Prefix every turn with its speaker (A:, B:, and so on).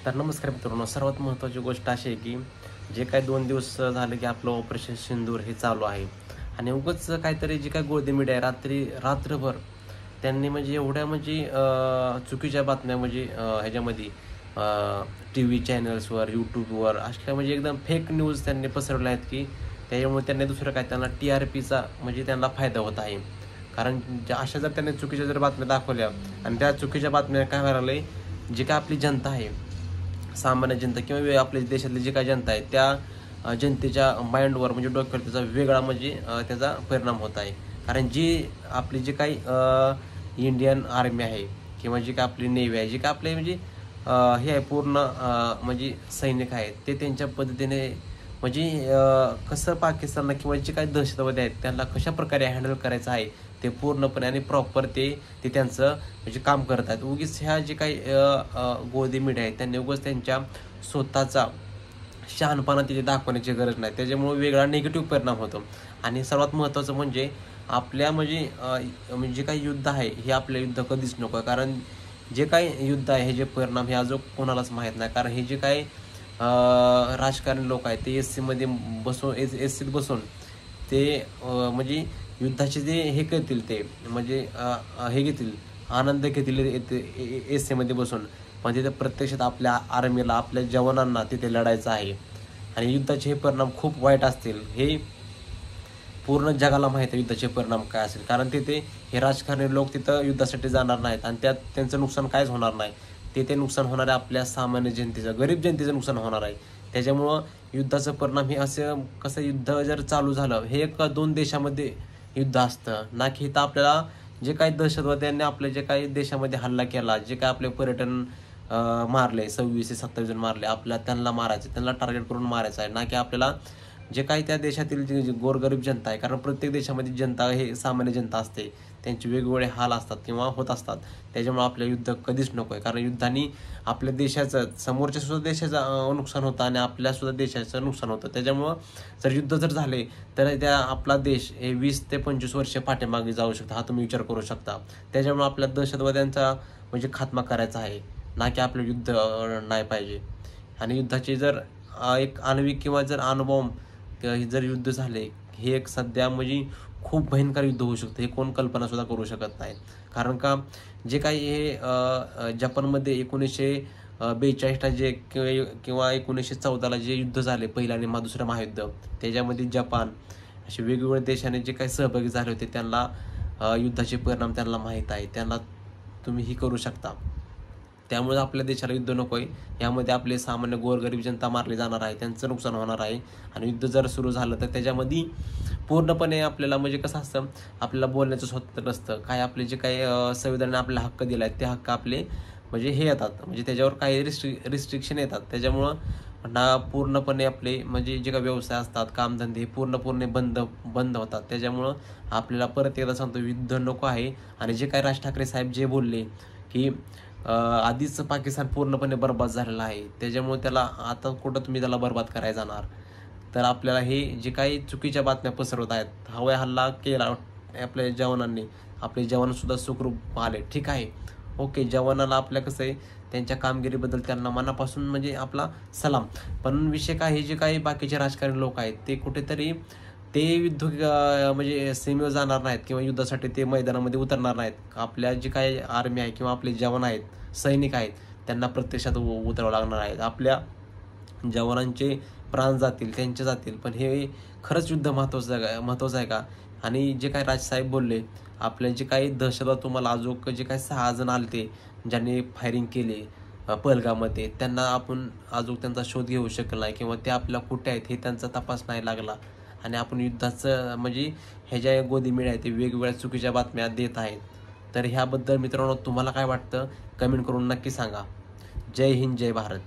A: तर नमस्कार मित्रांनो, सर्वात महत्त्वाची गोष्ट अशी आहे की जे काही 2 दिवस झाले की आपलं ऑपरेशन सिंदूर हे चालू आहे आणि उगाच काहीतरी जी काही गोदी मीडिया रात्रभर त्यांनी म्हणजे एवढ्या म्हणजे चुकीच्या बातम्या म्हणजे ह्याच्यामध्ये टी व्ही चॅनल्सवर, यूट्यूबवर अशा म्हणजे एकदम फेक न्यूज त्यांनी पसरवल्या आहेत की त्याच्यामुळे त्यांनी दुसरं काय त्यांना TRPचा म्हणजे त्यांना फायदा होत आहे. कारण अशा जर त्यांनी चुकीच्या जर बातम्या दाखवल्या आणि त्या चुकीच्या बातम्या काय व्हायला लागले, जी काय आपली जनता आहे, सामान्य जनता किंवा आपल्या देशातली जी काही जनता आहे त्या जनतेच्या माइंडवर म्हणजे डोक्यावर त्याचा वेगळा म्हणजे त्याचा परिणाम होत आहे. कारण जी आपली जी काही इंडियन आर्मी आहे किंवा जी काही आपली नेव्ही आहे, जी काही आपले म्हणजे हे आहे पूर्ण म्हणजे सैनिक आहेत ते त्यांच्या पद्धतीने म्हणजे कसं पाकिस्तानला किंवा जे काही दहशतवादी आहेत त्यांना कशाप्रकारे हँडल करायचं आहे ते पूर्णपणे आणि प्रॉपर ते ते त्यांचं म्हणजे काम करत आहेत. उगीच ह्या जे काही गोदी मीडिया आहेत त्यांनी उगाच त्यांच्या स्वतःचा शहाणपणा तिथे दाखवण्याची गरज नाही. त्याच्यामुळे वेगळा निगेटिव्ह परिणाम होतो. आणि सर्वात महत्त्वाचं म्हणजे आपल्या म्हणजे म्हणजे जे काही युद्ध आहे हे आपलं युद्ध कधीच नको आहे. कारण जे काही युद्ध आहे हे जे परिणाम हे अजून कोणालाच माहीत नाही. कारण हे जे काही राजकारणी लोक आहेत ते एस-सीमध्ये बसून एस-सीत बसून ते म्हणजे युद्धाचे जे हे करतील ते म्हणजे हे घेतील, आनंद घेतील एस-सीमध्ये बसून. पण तिथे प्रत्यक्षात आपल्या आर्मीला, आपल्या जवानांना तिथे लढायचं आहे आणि युद्धाचे हे परिणाम खूप वाईट असतील. हे पूर्ण जगाला माहीत आहे युद्धाचे परिणाम काय असेल. कारण तिथे हे राजकारणी लोक तिथं युद्धासाठी जाणार नाहीत आणि त्यात त्यांचं नुकसान काहीच होणार नाही. ते नुकसान होणार आहे आपल्या सामान्य जनतेचं, गरीब जनतेचं नुकसान होणार आहे. त्याच्यामुळं युद्धाचं परिणाम हे असं कसं युद्ध जर चालू झालं, हे 1-2 देशामध्ये युद्ध असतं ना की इथं आपल्याला जे काही दहशतवाद्यांनी आपल्या जे काही देशामध्ये हल्ला केला, जे काही आपले पर्यटन मारले 26 ते 27 जण मारले, आपल्याला त्यांना मारायचं, त्यांना टार्गेट करून मारायचं आहे ना की आपल्याला जे काही त्या देशातील जे गोरगरीब जनता आहे. कारण प्रत्येक देशामध्ये जनता हे सामान्य जनता असते, त्यांचे वेगवेगळे हाल असतात किंवा होत असतात. त्याच्यामुळे आपलं युद्ध कधीच नको आहे. कारण युद्धाने आपल्या देशाचं, समोरच्या सुद्धा देशाचं नुकसान होतं आणि आपल्यासुद्धा देशाचं नुकसान होतं. त्याच्यामुळं जर युद्ध जर झाले तर त्या आपला देश हे 20 ते 25 वर्ष पाठीमागे जाऊ शकतो, हा तुम्ही विचार करू शकता. त्याच्यामुळे आपल्या दहशतवाद्यांचा म्हणजे खात्मा करायचा आहे ना की आपलं युद्ध नाही पाहिजे. आणि युद्धाचे जर एक आण्विक किंवा जर अणुबॉम्ब जर युद्ध झाले, हे एक सध्या म्हणजे खूप भयंकर युद्ध होऊ शकतं. हे कोण कल्पनासुद्धा करू शकत नाही. कारण का जे काही हे जपानमध्ये 1942ला जे किंवा 1914ला जे युद्ध झाले, पहिलं आणि दुसरं महायुद्ध, त्याच्यामध्ये जपान असे वेगवेगळ्या देशाने जे काही सहभागी झाले होते त्यांना युद्धाचे परिणाम त्यांना माहीत आहे. त्यांना तुम्ही ही करू शकता. त्यामुळे आपल्या देशाला युद्ध नको आहे. यामध्ये आपले सामान्य गोरगरीब जनता मारली जाणार आहे, त्यांचं नुकसान होणार आहे. आणि युद्ध जर सुरू झालं तर त्याच्यामध्ये पूर्णपणे आपल्याला म्हणजे कसं असतं, आपल्याला बोलण्याचं स्वातंत्र्य नसतं. काय आपले जे काही संविधानाने आपले हक्क दिले आहेत ते हक्क आपले म्हणजे हे येतात, म्हणजे त्याच्यावर काही रिस्ट्रिक्शन येतात. त्याच्यामुळं ना पूर्णपणे आपले म्हणजे जे काही व्यवसाय असतात, कामधंदे हे पूर्णपणे बंद होतात. त्याच्यामुळं आपल्याला परत एकदा सांगतो, युद्ध नको आहे. आणि जे काही राज ठाकरे साहेब जे बोलले की आधीच पाकिस्तान पूर्णपणे बरबाद झालेला आहे, त्याच्यामुळे त्याला आता कुठं तुम्ही त्याला बरबाद करायला जाणार. तर आपल्याला हे जे काही चुकीच्या बातम्या पसरवत आहेत, हवाई हल्ला केला आपल्या जवानांनी, आपले जवानसुद्धा सुखरूप आले, ठीक आहे, ओके. जवानाला आपल्या कसं आहे त्यांच्या कामगिरीबद्दल त्यांना मनापासून म्हणजे आपला सलाम. पण विषय काय, हे जे काही बाकीचे राजकारणी लोक आहेत ते कुठेतरी ते युद्ध म्हणजे सीमेवर जाणार नाहीत किंवा युद्धासाठी ते मैदानामध्ये उतरणार नाहीत. आपल्या जी काही आर्मी आहे किंवा आपले जवान आहेत, सैनिक आहेत, त्यांना प्रत्यक्षात उतरावं लागणार आहेत. आपल्या जवानांचे प्राण जातील, त्यांचे जातील, पण हे खरंच युद्ध महत्त्वाचं आहे का? आणि जे काही राजसाहेब बोलले, आपले जे काही दहशतवाद तुम्हाला अजून जे काही 6 जण आलते ज्यांनी फायरिंग केली पहलगाममध्ये, त्यांना आपण अजून त्यांचा शोध घेऊ शकलो नाही किंवा ते आपल्याला कुठे आहेत हे त्यांचा तपास नाही लागला. आणि आपण युद्धाचं म्हणजे ह्या ज्या गोदी मीडिया आहेत ते वेगवेगळ्या चुकीच्या बातम्या देत आहेत. तर ह्याबद्दल मित्रांनो तुम्हाला काय वाटतं, कमेंट करून नक्की सांगा. जय हिंद, जय भारत.